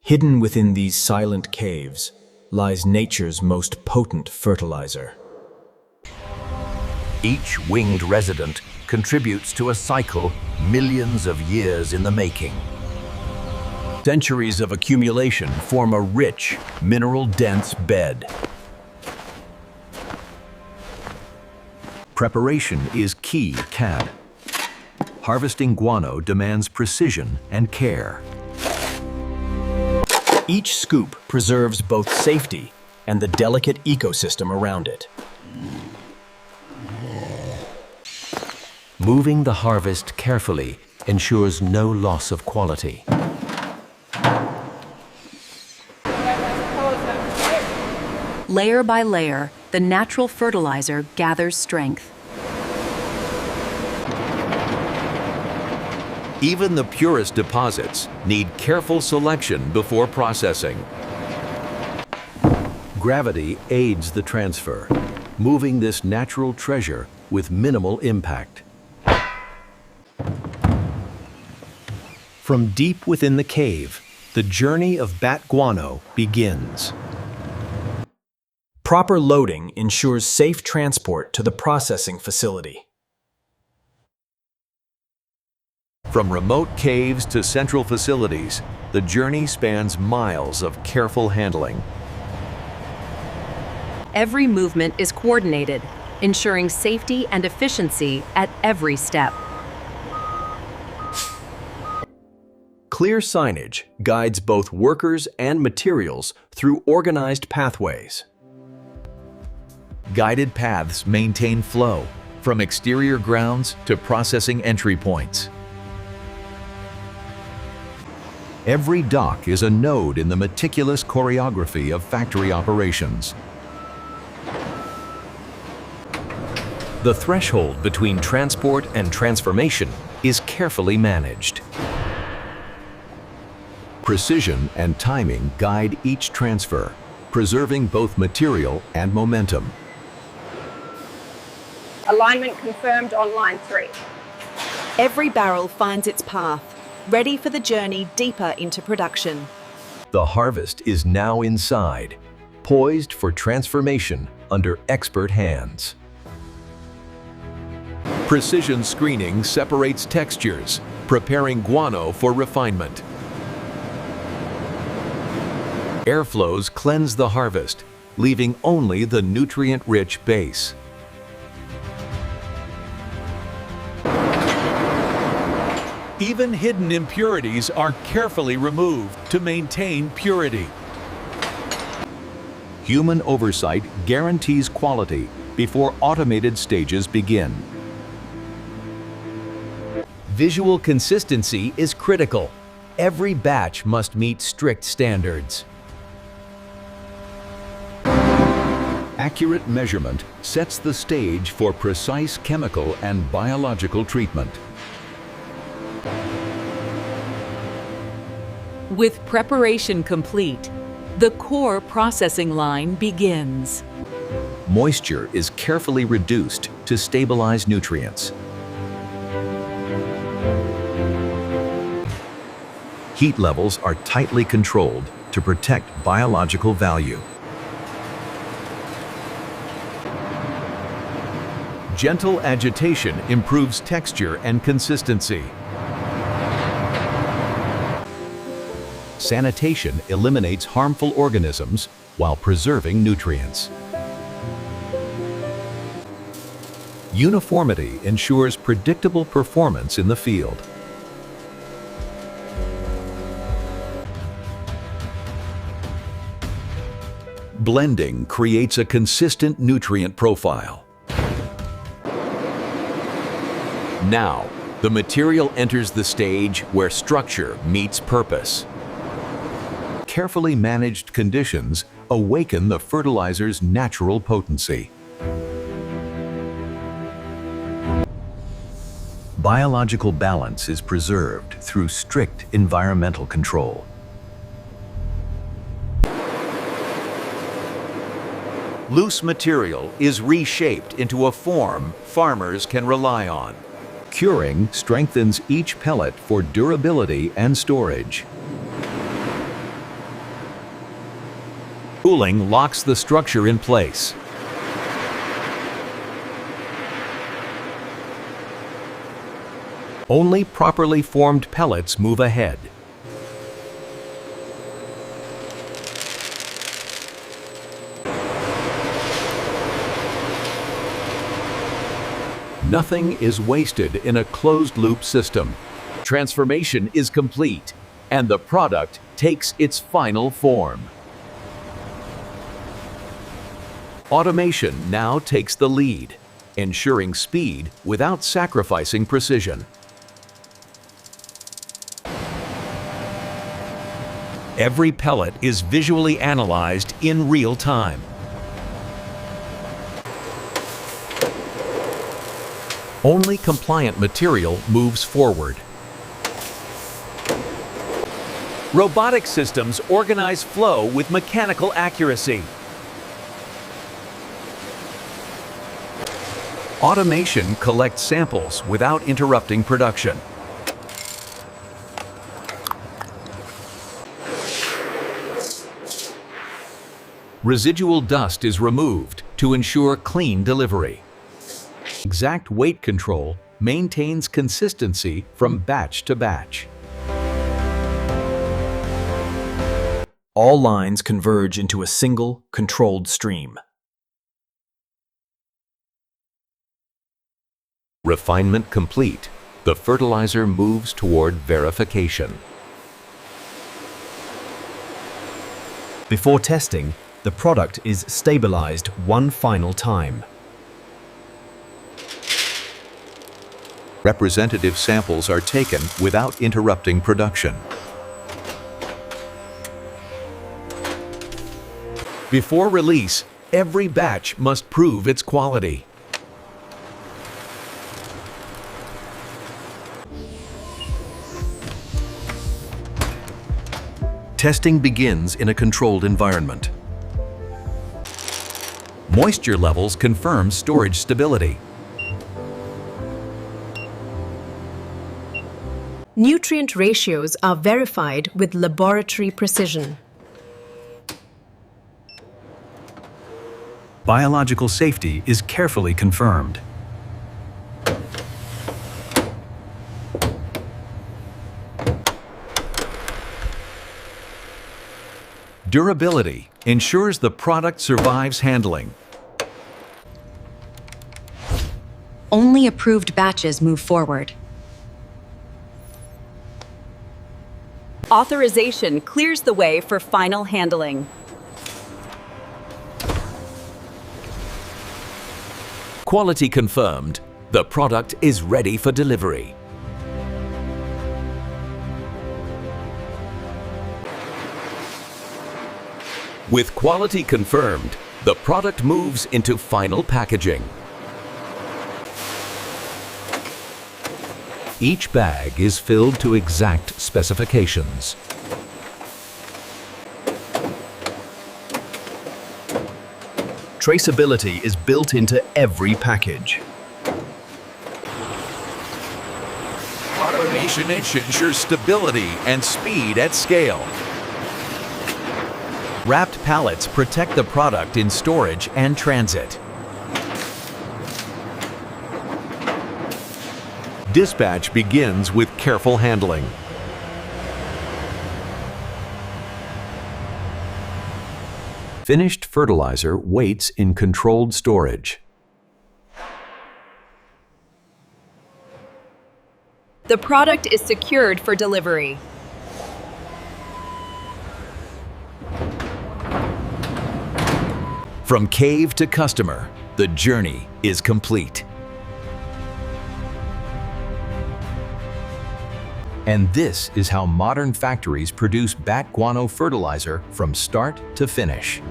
Hidden within these silent caves lies nature's most potent fertilizer. Each winged resident contributes to a cycle millions of years in the making. Centuries of accumulation form a rich, mineral-dense bed. Preparation is key, CAD. Harvesting guano demands precision and care. Each scoop preserves both safety and the delicate ecosystem around it. Moving the harvest carefully ensures no loss of quality. Layer by layer, the natural fertilizer gathers strength. Even the purest deposits need careful selection before processing. Gravity aids the transfer, moving this natural treasure with minimal impact. From deep within the cave, the journey of bat guano begins. Proper loading ensures safe transport to the processing facility. From remote caves to central facilities, the journey spans miles of careful handling. Every movement is coordinated, ensuring safety and efficiency at every step. Clear signage guides both workers and materials through organized pathways. Guided paths maintain flow, from exterior grounds to processing entry points. Every dock is a node in the meticulous choreography of factory operations. The threshold between transport and transformation is carefully managed. Precision and timing guide each transfer, preserving both material and momentum. Alignment confirmed on line 3. Every barrel finds its path, ready for the journey deeper into production. The harvest is now inside, poised for transformation under expert hands. Precision screening separates textures, preparing guano for refinement. Airflows cleanse the harvest, leaving only the nutrient-rich base. Even hidden impurities are carefully removed to maintain purity. Human oversight guarantees quality before automated stages begin. Visual consistency is critical. Every batch must meet strict standards. Accurate measurement sets the stage for precise chemical and biological treatment. With preparation complete, the core processing line begins. Moisture is carefully reduced to stabilize nutrients. Heat levels are tightly controlled to protect biological value. Gentle agitation improves texture and consistency. Sanitation eliminates harmful organisms while preserving nutrients. Uniformity ensures predictable performance in the field. Blending creates a consistent nutrient profile. Now, the material enters the stage where structure meets purpose. Carefully managed conditions awaken the fertilizer's natural potency. Biological balance is preserved through strict environmental control. Loose material is reshaped into a form farmers can rely on. Curing strengthens each pellet for durability and storage. Cooling locks the structure in place. Only properly formed pellets move ahead. Nothing is wasted in a closed-loop system. Transformation is complete, and the product takes its final form. Automation now takes the lead, ensuring speed without sacrificing precision. Every pellet is visually analyzed in real time. Only compliant material moves forward. Robotic systems organize flow with mechanical accuracy. Automation collects samples without interrupting production. Residual dust is removed to ensure clean delivery. Exact weight control maintains consistency from batch to batch. All lines converge into a single, controlled stream. Refinement complete. The fertilizer moves toward verification. Before testing, the product is stabilized one final time. Representative samples are taken without interrupting production. Before release, every batch must prove its quality. Testing begins in a controlled environment. Moisture levels confirm storage stability. Nutrient ratios are verified with laboratory precision. Biological safety is carefully confirmed. Durability ensures the product survives handling. Only approved batches move forward. Authorization clears the way for final handling. Quality confirmed. The product is ready for delivery. With quality confirmed, the product moves into final packaging. Each bag is filled to exact specifications. Traceability is built into every package. Automation ensures stability and speed at scale. Wrapped pallets protect the product in storage and transit. Dispatch begins with careful handling. Finished fertilizer waits in controlled storage. The product is secured for delivery. From cave to customer, the journey is complete. And this is how modern factories produce bat guano fertilizer from start to finish.